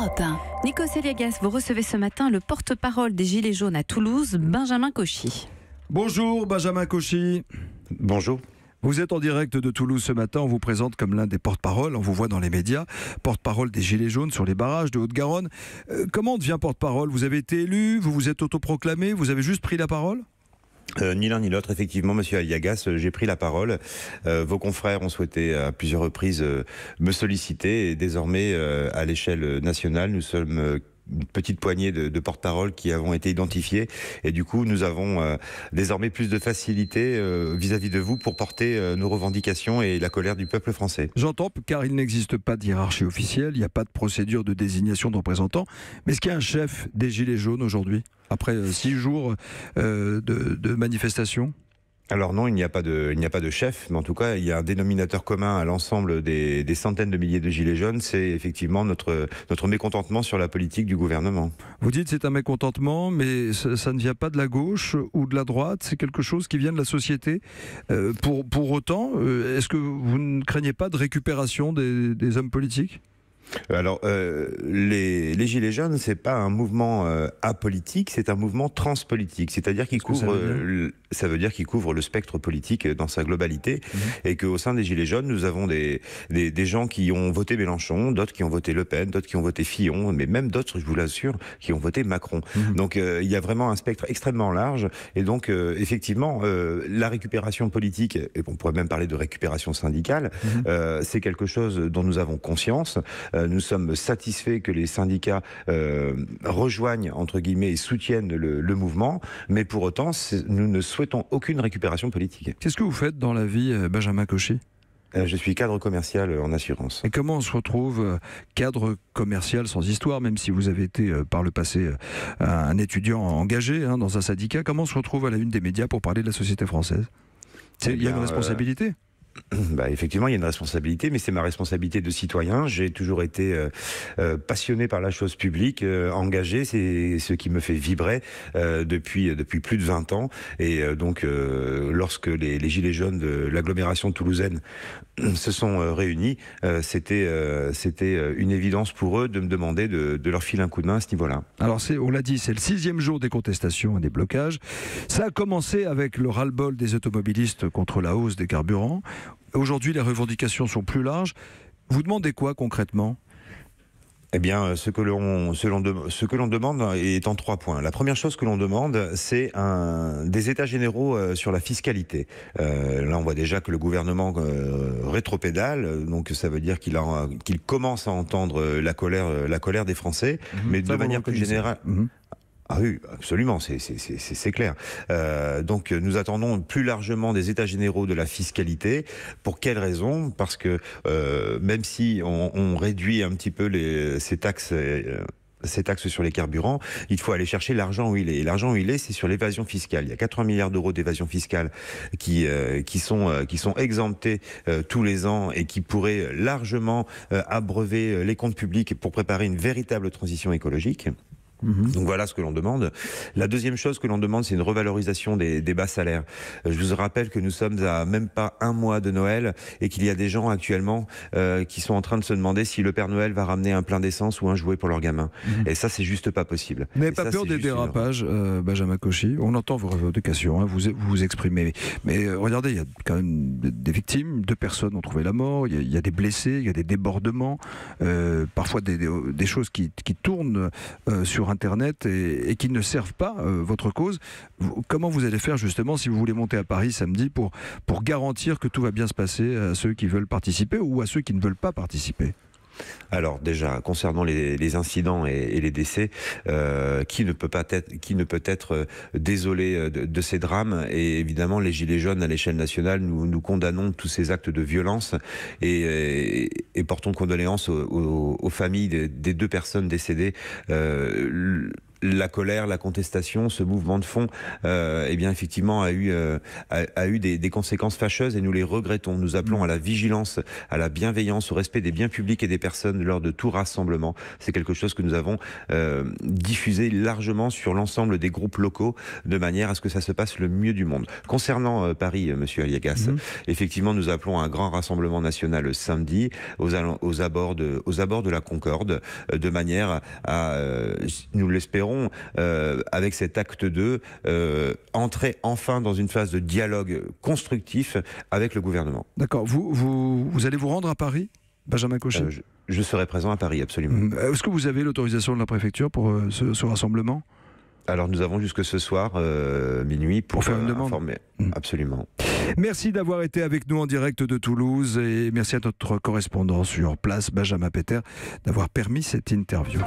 Europe 1. Nikos Aliagas, vous recevez ce matin le porte-parole des Gilets jaunes à Toulouse, Benjamin Cauchy. Bonjour Benjamin Cauchy. Bonjour. Vous êtes en direct de Toulouse ce matin, on vous présente comme l'un des porte-parole, on vous voit dans les médias, porte-parole des Gilets jaunes sur les barrages de Haute-Garonne. Comment on devient porte-parole? Vous avez été élu, vous vous êtes autoproclamé, vous avez juste pris la parole? Ni l'un ni l'autre, effectivement, monsieur Aliagas, j'ai pris la parole. Vos confrères ont souhaité à plusieurs reprises me solliciter et désormais, à l'échelle nationale, nous sommes une petite poignée de porte-parole qui avons été identifiés et du coup nous avons désormais plus de facilité vis-à-vis de vous pour porter nos revendications et la colère du peuple français. J'entends, car il n'existe pas de hiérarchie officielle, il n'y a pas de procédure de désignation de représentants, mais est-ce qu'il y a un chef des Gilets jaunes aujourd'hui, après 6 jours de manifestation? Alors non, il n'y a pas de chef, mais en tout cas, il y a un dénominateur commun à l'ensemble des centaines de milliers de gilets jaunes, c'est effectivement notre mécontentement sur la politique du gouvernement. Vous dites c'est un mécontentement, mais ça ne vient pas de la gauche ou de la droite, c'est quelque chose qui vient de la société. Pour autant, est-ce que vous ne craignez pas de récupération des hommes politiques ? Alors, les Gilets jaunes, c'est pas un mouvement apolitique, c'est un mouvement transpolitique, c'est-à-dire qu'il couvre, ça veut dire qu'il couvre le spectre politique dans sa globalité, et qu'au sein des Gilets jaunes, nous avons des gens qui ont voté Mélenchon, d'autres qui ont voté Le Pen, d'autres qui ont voté Fillon, mais même d'autres, je vous l'assure, qui ont voté Macron. Donc, il y a vraiment un spectre extrêmement large, et donc, effectivement, la récupération politique, et on pourrait même parler de récupération syndicale, c'est quelque chose dont nous avons conscience. Nous sommes satisfaits que les syndicats rejoignent, entre guillemets, et soutiennent le mouvement, mais pour autant, nous ne souhaitons aucune récupération politique. Qu'est-ce que vous faites dans la vie, Benjamin Cauchy ? Je suis cadre commercial en assurance. Et comment on se retrouve cadre commercial sans histoire, même si vous avez été par le passé un étudiant engagé dans un syndicat, comment on se retrouve à la une des médias pour parler de la société française ? Il y a une responsabilité. Effectivement, il y a une responsabilité, mais c'est ma responsabilité de citoyen. J'ai toujours été passionné par la chose publique, engagé, c'est ce qui me fait vibrer depuis plus de 20 ans. Et donc, lorsque les Gilets jaunes de l'agglomération toulousaine se sont réunis, c'était une évidence pour eux de me demander de leur filer un coup de main à ce niveau-là. Alors, on l'a dit, c'est le 6e jour des contestations et des blocages. Ça a commencé avec le ras-le-bol des automobilistes contre la hausse des carburants. Aujourd'hui, les revendications sont plus larges. Vous demandez quoi concrètement ? Eh bien, ce que l'on demande est en 3 points. La première chose que l'on demande, c'est des états généraux sur la fiscalité. Là, on voit déjà que le gouvernement rétropédale, donc ça veut dire qu'il commence à entendre la colère des Français, mais de manière plus générale. Ah oui, absolument, c'est clair. Donc nous attendons plus largement des états généraux de la fiscalité. Pour quelle raison ? Parce que même si on réduit un petit peu ces taxes sur les carburants, il faut aller chercher l'argent où il est. Et l'argent où il est, c'est sur l'évasion fiscale. Il y a 80 milliards d'euros d'évasion fiscale qui sont exemptés tous les ans et qui pourraient largement abreuver les comptes publics pour préparer une véritable transition écologique. Donc voilà ce que l'on demande. La deuxième chose que l'on demande, c'est une revalorisation des bas salaires. Je vous rappelle que nous sommes à même pas 1 mois de Noël et qu'il y a des gens actuellement qui sont en train de se demander si le Père Noël va ramener un plein d'essence ou un jouet pour leur gamin. Et ça, c'est juste pas possible. Vous n'avez pas peur des dérapages, Benjamin Cauchy ? On entend vos revendications, vous vous exprimez. Mais regardez, il y a quand même des victimes, 2 personnes ont trouvé la mort, il y a des blessés, il y a des débordements, parfois des choses qui tournent sur Internet et qui ne servent pas votre cause. Comment vous allez faire justement si vous voulez monter à Paris samedi pour garantir que tout va bien se passer à ceux qui veulent participer ou à ceux qui ne veulent pas participer ? Alors déjà, concernant les incidents et les décès, qui ne peut être désolé de ces drames, et évidemment les Gilets jaunes à l'échelle nationale, nous condamnons tous ces actes de violence et portons condoléances aux familles des 2 personnes décédées. la colère, la contestation, ce mouvement de fond, eh bien effectivement a eu des conséquences fâcheuses et nous les regrettons. Nous appelons à la vigilance, à la bienveillance, au respect des biens publics et des personnes lors de tout rassemblement. C'est quelque chose que nous avons diffusé largement sur l'ensemble des groupes locaux de manière à ce que ça se passe le mieux du monde. Concernant Paris, monsieur Aliagas, effectivement nous appelons à un grand rassemblement national samedi aux abords de la Concorde, de manière à, nous l'espérons, avec cet acte 2, entrer enfin dans une phase de dialogue constructif avec le gouvernement. D'accord. Vous allez vous rendre à Paris, Benjamin Cauchy? Je serai présent à Paris, absolument. Est-ce que vous avez l'autorisation de la préfecture pour ce rassemblement? Alors nous avons jusque ce soir, minuit, pour faire une demande. Informer. Absolument. Merci d'avoir été avec nous en direct de Toulouse et merci à notre correspondant sur place, Benjamin Peter, d'avoir permis cette interview.